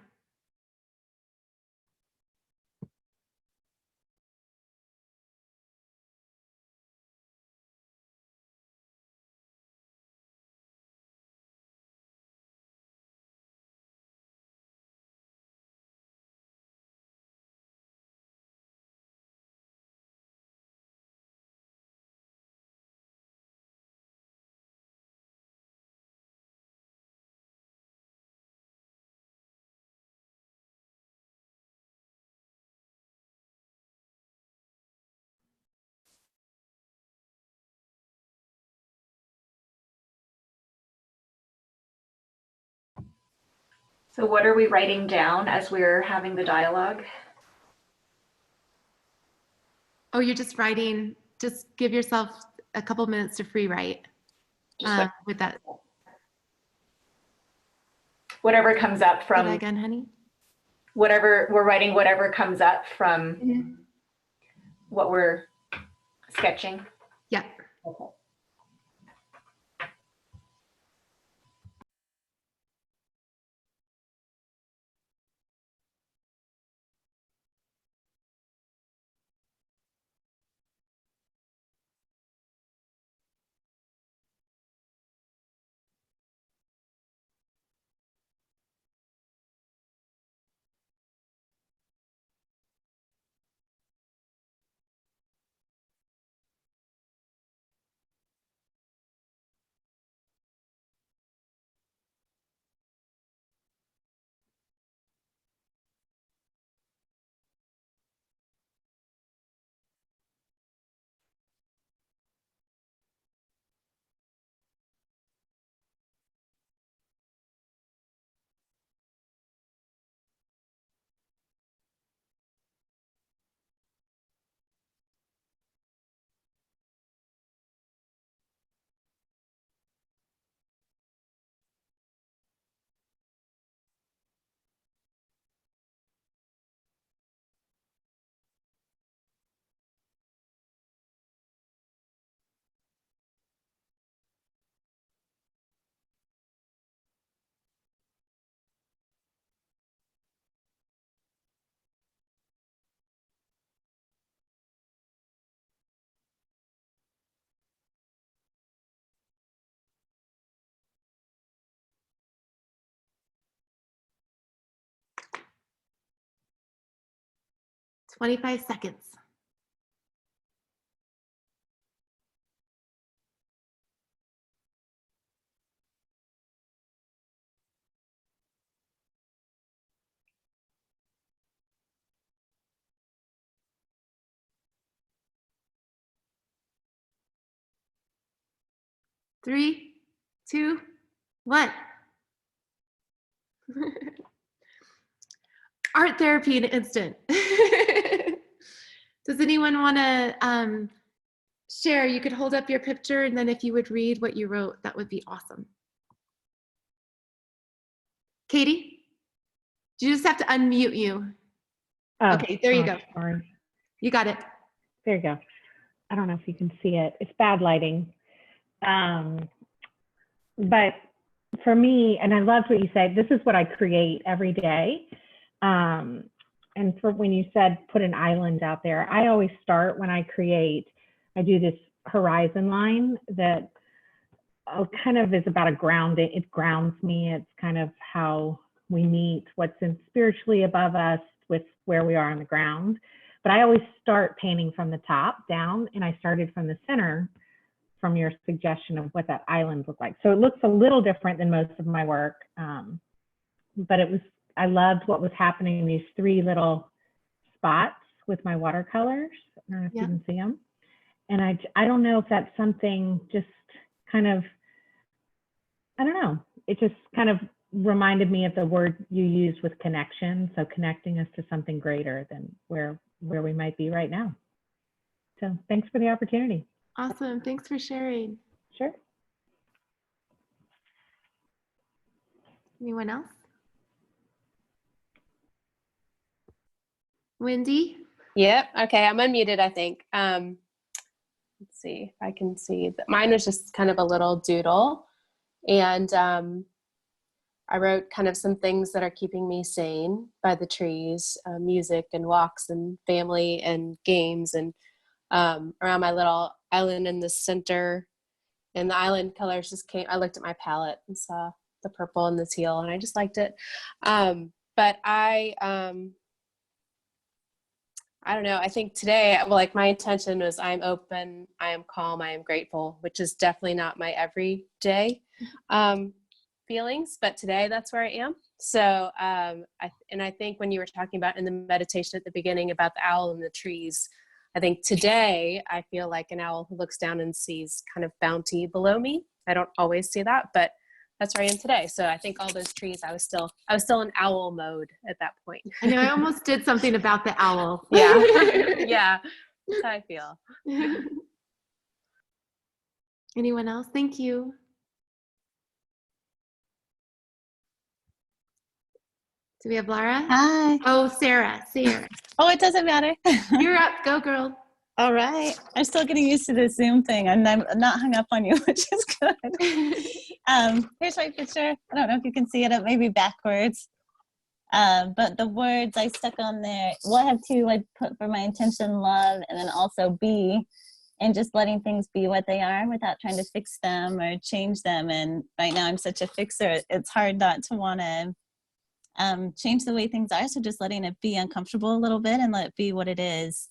So what are we writing down as we're having the dialogue? Oh, you're just writing, just give yourself a couple minutes to free write with that. Whatever comes up Say from, that again, honey. whatever we're writing, whatever comes up from what we're sketching. Yeah. Okay. 25 seconds. Three, two, one. Art therapy in an instant. Does anyone want to share? You could hold up your picture, and then if you would read what you wrote, that would be awesome. Katie, you just have to unmute you. Oh, Okay, there you go. Sorry. You got it. There you go. I don't know if you can see it. It's bad lighting. But for me, and I loved what you said, this is what I create every day. And for when you said put an island out there, I always start when I create, I do this horizon line that kind of is about a grounding. It grounds me. It's kind of how we meet what's in spiritually above us with where we are on the ground. But I always start painting from the top down, and I started from the center from your suggestion of what that island looked like. So it looks a little different than most of my work, but I loved what was happening in these three little spots with my watercolors. I don't know if you can see them. And I don't know if that's something just kind of, I don't know. It just kind of reminded me of the word you used with connection. So connecting us to something greater than where we might be right now. So thanks for the opportunity. Awesome. Thanks for sharing. Sure. Anyone else? Wendy? Yep. Okay. I'm unmuted, I think. Let's see if I can see. Mine was just kind of a little doodle. And I wrote kind of some things that are keeping me sane by the trees, music and walks and family and games and around my little island in the center. And the island colors just came. I looked at my palette and saw the purple and the teal, and I just liked it. But I don't know. I think today, well, like my intention was I'm open, I am calm, I am grateful, which is definitely not my everyday feelings, but today that's where I am. So, I think when you were talking about in the meditation at the beginning about the owl and the trees, I think today I feel like an owl who looks down and sees kind of bounty below me. I don't always see that, but that's where I am today. So I think all those trees, I was still in owl mode at that point. I know I almost did something about the owl. Yeah. Yeah. That's how I feel. Anyone else? Thank you. Do we have Lara? Hi. Oh, Sarah. Oh, it doesn't matter. You're up. Go, girl. All right. I'm still getting used to the Zoom thing, and I'm not hung up on you, which is good. Here's my picture. I don't know if you can see it. It may be backwards. But the words I stuck on there, well, I have two. I put for my intention, love, and then also be, and just letting things be what they are without trying to fix them or change them. And right now I'm such a fixer. It's hard not to want to change the way things are. So just letting it be uncomfortable a little bit and let it be what it is.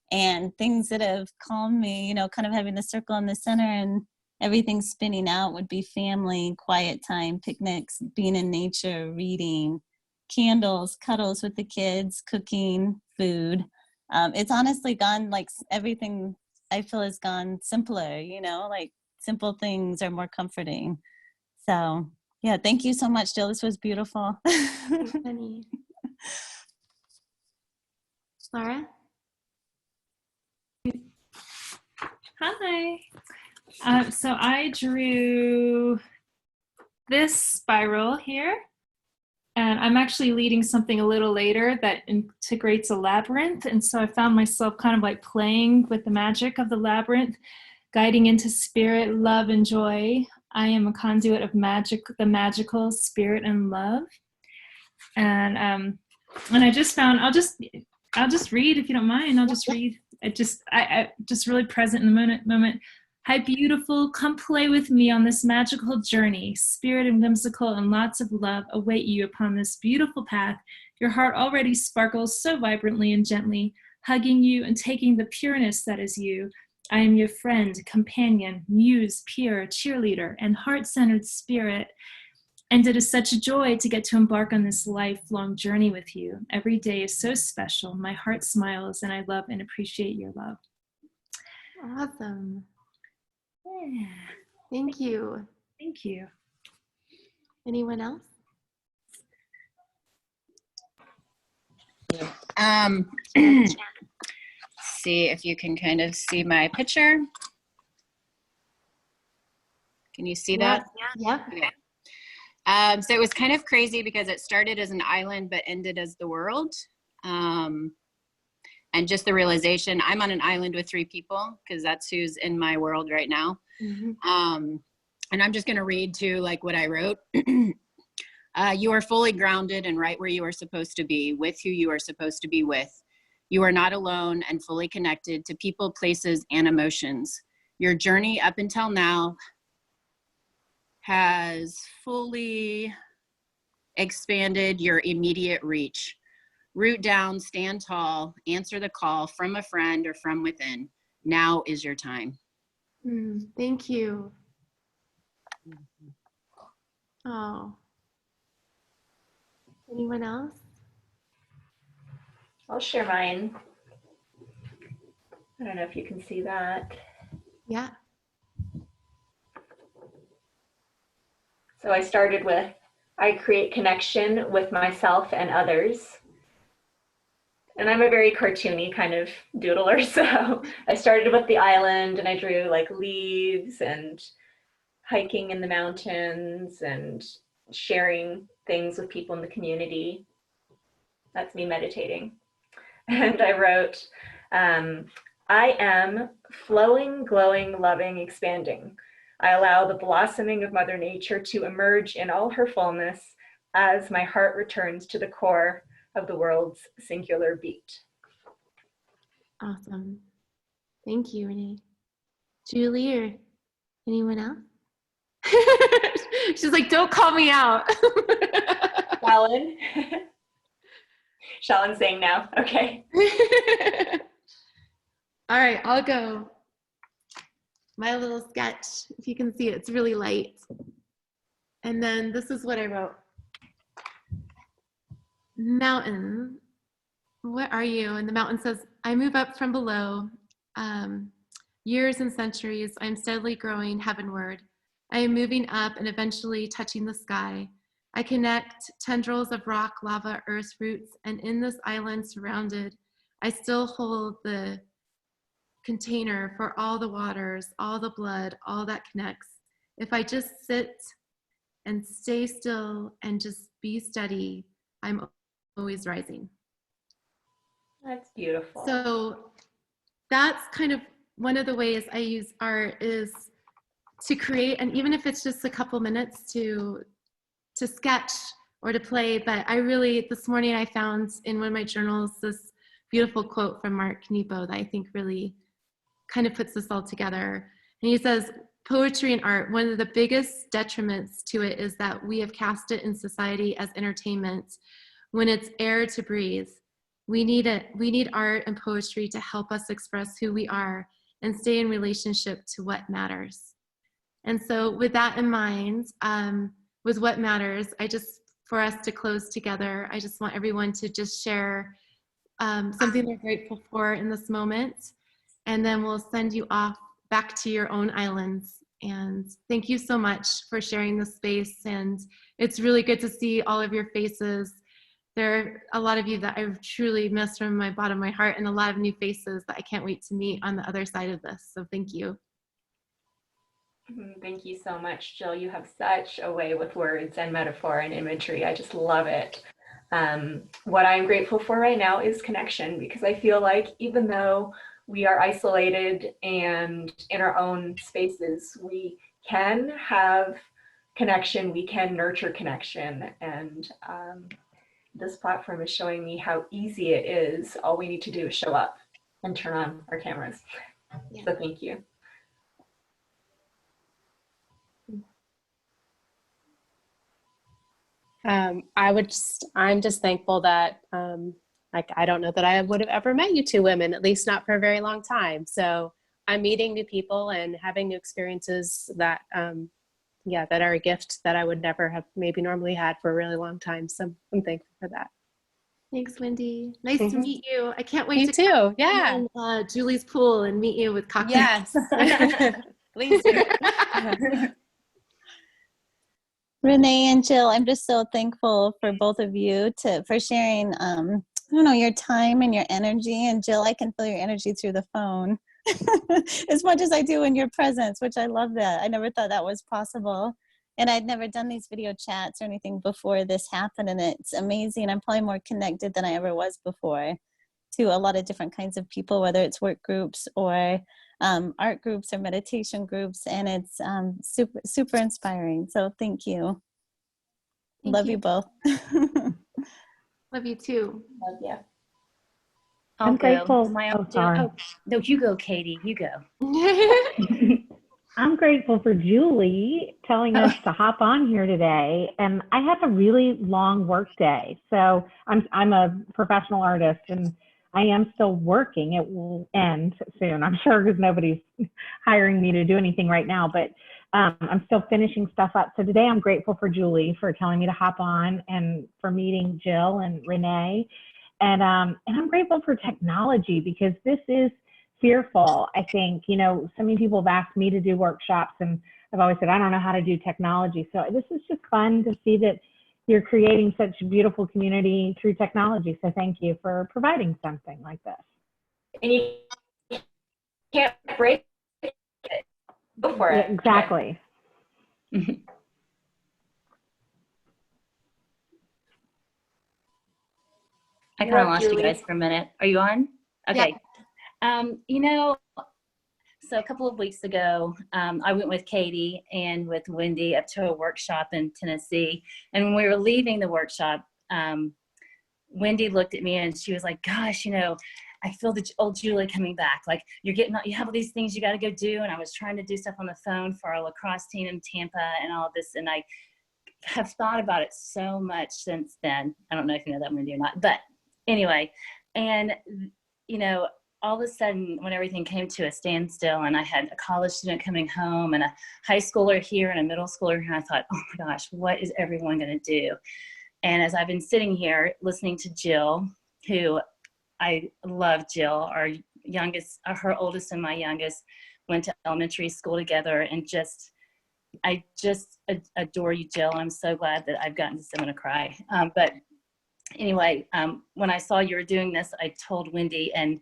And things that have calmed me, kind of having the circle in the center and everything spinning out would be family, quiet time, picnics, being in nature, reading, candles, cuddles with the kids, cooking, food. It's honestly gone, like everything I feel has gone simpler, like simple things are more comforting. So yeah, thank you so much, Jill. This was beautiful. Thanks, honey. Lara? Hi. So I drew this spiral here, and I'm actually leading something a little later that integrates a labyrinth. And so I found myself kind of like playing with the magic of the labyrinth, guiding into spirit, love, and joy. I am a conduit of magic, the magical, spirit, and love. And I just found, I'll just read if you don't mind. I'll just read. I just really present in the moment. Hi, beautiful, come play with me on this magical journey. Spirit and whimsical and lots of love await you upon this beautiful path. Your heart already sparkles so vibrantly and gently, hugging you and taking the pureness that is you. I am your friend, companion, muse, peer, cheerleader, and heart-centered spirit. And it is such a joy to get to embark on this lifelong journey with you. Every day is so special. My heart smiles, and I love and appreciate your love. Awesome. Yeah. Thank you. Thank you. Anyone else? See if you can kind of see my picture. Can you see that? Yep. Okay. So it was kind of crazy because it started as an island but ended as the world. And just the realization, I'm on an island with 3 people because that's who's in my world right now. Mm-hmm. And I'm just going to read to like what I wrote. You are fully grounded and right where you are supposed to be, with who you are supposed to be with. You are not alone and fully connected to people, places, and emotions. Your journey up until now has fully expanded your immediate reach. Root down, stand tall, answer the call from a friend or from within. Now is your time. Thank you. Oh. Anyone else? I'll share mine. I don't know if you can see that. Yeah. So I started with, I create connection with myself and others. And I'm a very cartoony kind of doodler. So I started with the island and I drew like leaves and hiking in the mountains and sharing things with people in the community. That's me meditating. And I wrote, I am flowing, glowing, loving, expanding. I allow the blossoming of Mother Nature to emerge in all her fullness as my heart returns to the core of the world's singular beat. Awesome. Thank you, Renee. Julie or anyone else? She's like, don't call me out. Shallon? Shallon's saying now. Okay. All right, I'll go. My little sketch, if you can see it, it's really light. And then this is what I wrote. Mountain, what are you? And the mountain says, I move up from below. Years and centuries, I'm steadily growing heavenward. I am moving up and eventually touching the sky. I connect tendrils of rock, lava, earth roots, and in this island surrounded, I still hold the container for all the waters, all the blood, all that connects. If I just sit and stay still and just be steady, I'm always rising. That's beautiful. So that's kind of one of the ways I use art is to create, and even if it's just a couple minutes to sketch or to play, but I really, this morning I found in one of my journals this beautiful quote from Mark Nepo that I think really kind of puts this all together. And he says, poetry and art, one of the biggest detriments to it is that we have cast it in society as entertainment when it's air to breathe. We need it. We need art and poetry to help us express who we are and stay in relationship to what matters. And so with that in mind, with what matters, for us to close together, I just want everyone to just share something they're grateful for in this moment. And then we'll send you off back to your own islands. And thank you so much for sharing this space. And it's really good to see all of your faces. There are a lot of you that I've truly missed from my bottom of my heart, and a lot of new faces that I can't wait to meet on the other side of this. So thank you. Thank you so much, Jill. You have such a way with words and metaphor and imagery. I just love it. What I'm grateful for right now is connection, because I feel like even though we are isolated and in our own spaces, we can have connection, we can nurture connection. And this platform is showing me how easy it is. All we need to do is show up and turn on our cameras. Yeah. So thank you. I'm just thankful that, like, I don't know that I would have ever met you two women, at least not for a very long time. So I'm meeting new people and having new experiences that, that are a gift that I would never have maybe normally had for a really long time. So I'm thankful for that. Thanks, Wendy. Nice to meet you. I can't wait You to too. come Yeah. in, Julie's pool and meet you with cocktails. Yes. Please do. Renee and Jill, I'm just so thankful for both of you for sharing, your time and your energy. And Jill, I can feel your energy through the phone as much as I do in your presence, which I love that. I never thought that was possible. And I'd never done these video chats or anything before this happened. And it's amazing. I'm probably more connected than I ever was before to a lot of different kinds of people, whether it's work groups or art groups or meditation groups. And it's super, super inspiring. So thank you. Love you both. Love you too. Love you. I'm grateful. Sorry. Oh, no, you go, Katie. You go. I'm grateful for Julie telling us to hop on here today. And I have a really long work day. So I'm a professional artist and I am still working. It will end soon, I'm sure, because nobody's hiring me to do anything right now. But I'm still finishing stuff up. So today I'm grateful for Julie for telling me to hop on and for meeting Jill and Renee. And I'm grateful for technology because this is fearful. I think, so many people have asked me to do workshops and I've always said, I don't know how to do technology. So this is just fun to see that you're creating such a beautiful community through technology. So thank you for providing something like this. And you can't break it. Go for it. Yeah, exactly. I kind of lost you guys for a minute. Are you on? Okay. Yeah. So a couple of weeks ago, I went with Katie and with Wendy up to a workshop in Tennessee. And when we were leaving the workshop, Wendy looked at me and she was like, gosh, I feel the old Julie coming back. Like you have all these things you got to go do. And I was trying to do stuff on the phone for our lacrosse team in Tampa and all this. And I have thought about it so much since then. I don't know if you know that, Wendy, or not, but anyway, and all of a sudden when everything came to a standstill and I had a college student coming home and a high schooler here and a middle schooler here, and I thought, oh my gosh, what is everyone going to do? And as I've been sitting here listening to Jill, who I love Jill, her oldest and my youngest went to elementary school together, and I just adore you, Jill. I'm so glad that I've gotten to see. I'm going to cry. But anyway, when I saw you were doing this, I told Wendy and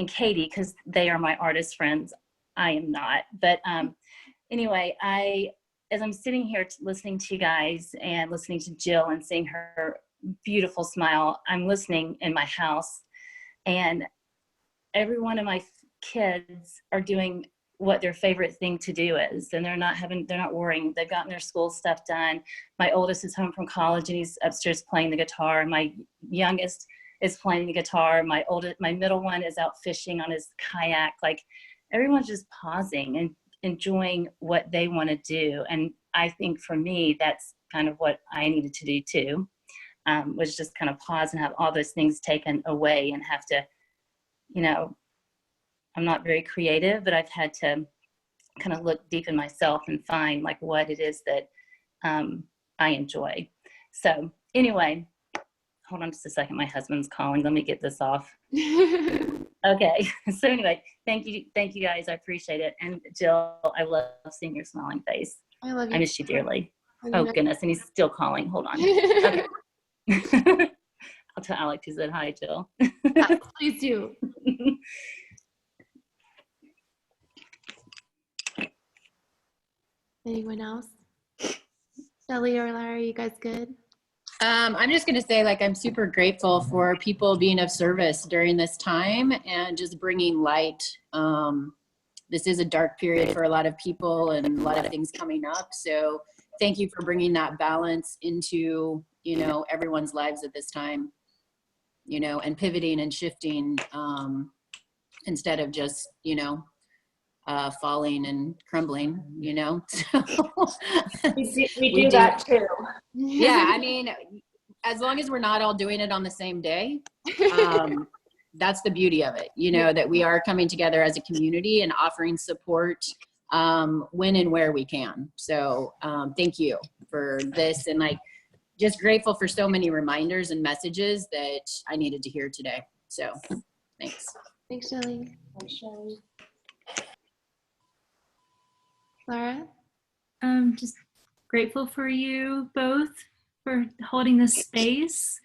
Katie, because they are my artist friends. I am not. But anyway, as I'm sitting here listening to you guys and listening to Jill and seeing her beautiful smile, I'm listening in my house, and every one of my kids are doing what their favorite thing to do is, and they're not worrying. They've gotten their school stuff done. My oldest is home from college and he's upstairs playing the guitar. My youngest is playing the guitar. My middle one is out fishing on his kayak. Like everyone's just pausing and enjoying what they want to do. And I think for me, that's kind of what I needed to do too, was just kind of pause and have all those things taken away and have to, I'm not very creative, but I've had to kind of look deep in myself and find like what it is that I enjoy. So anyway, hold on just a second. My husband's calling. Let me get this off. Okay. So anyway, thank you guys. I appreciate it. And Jill, I love seeing your smiling face. I love you. I miss you dearly. Oh goodness. And he's still calling. Hold on. Okay. I'll tell Alex he said hi, Jill. Yes, please do. Anyone else? Shelly or Larry, you guys good? I'm just going to say, I'm super grateful for people being of service during this time and just bringing light. This is a dark period for a lot of people and a lot of things coming up. So thank you for bringing that balance into, everyone's lives at this time, and pivoting and shifting instead of just, falling and crumbling, you know. So, We do that too. yeah, I mean, as long as we're not all doing it on the same day, that's the beauty of it, you know, that we are coming together as a community and offering support when and where we can. So thank you for this, and like just grateful for so many reminders and messages that I needed to hear today. So thanks. Thanks, Shelley. Thanks, Shelley. Laura? Just grateful for you both for holding this space,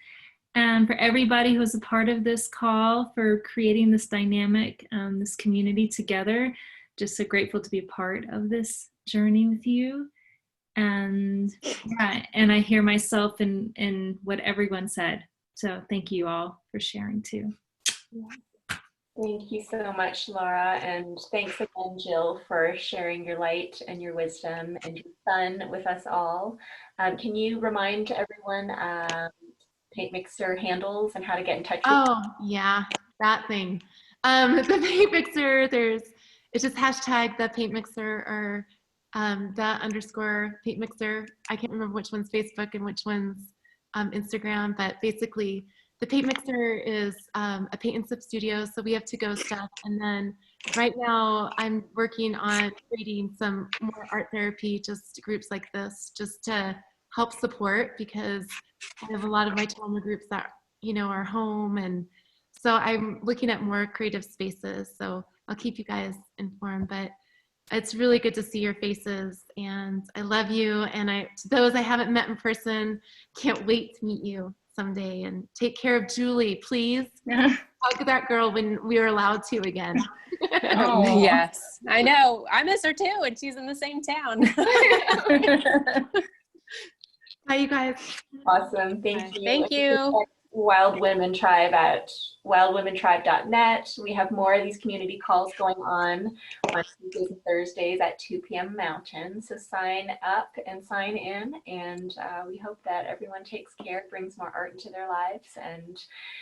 and for everybody who was a part of this call for creating this dynamic, this community together. Just so grateful to be a part of this journey with you. And yeah, and I hear myself in what everyone said. So thank you all for sharing too. Thank you so much, Laura, and thanks again, Jill, for sharing your light and your wisdom and your fun with us all. Can you remind everyone Paint Mixer handles and how to get in touch with you? Oh, yeah, that thing. The Paint Mixer, it's just hashtag the Paint Mixer, or the _ Paint Mixer. I can't remember which one's Facebook and which one's Instagram, but basically the Paint Mixer is a paint and sip studio, so we have to-go stuff. And then right now I'm working on creating some more art therapy, just groups like this, just to help support, because I have a lot of my trauma groups that, you know, are home. And so I'm looking at more creative spaces. So I'll keep you guys informed, but it's really good to see your faces, and I love you. And to those I haven't met in person, can't wait to meet you someday. And take care of Julie, please. Hug that girl when we are allowed to again. Oh. Yes, I know. I miss her too, and she's in the same town. Bye, you guys. Awesome. Thank you. Thank you. Wild Women Tribe at wildwomentribe.net. We have more of these community calls going on Tuesdays and Thursdays at 2 p.m. Mountain. So sign up and sign in, and we hope that everyone takes care, brings more art into their lives, and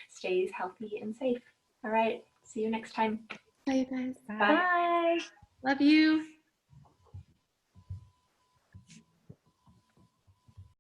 stays healthy and safe. All right. See you next time. Bye, you guys. Bye. Love you.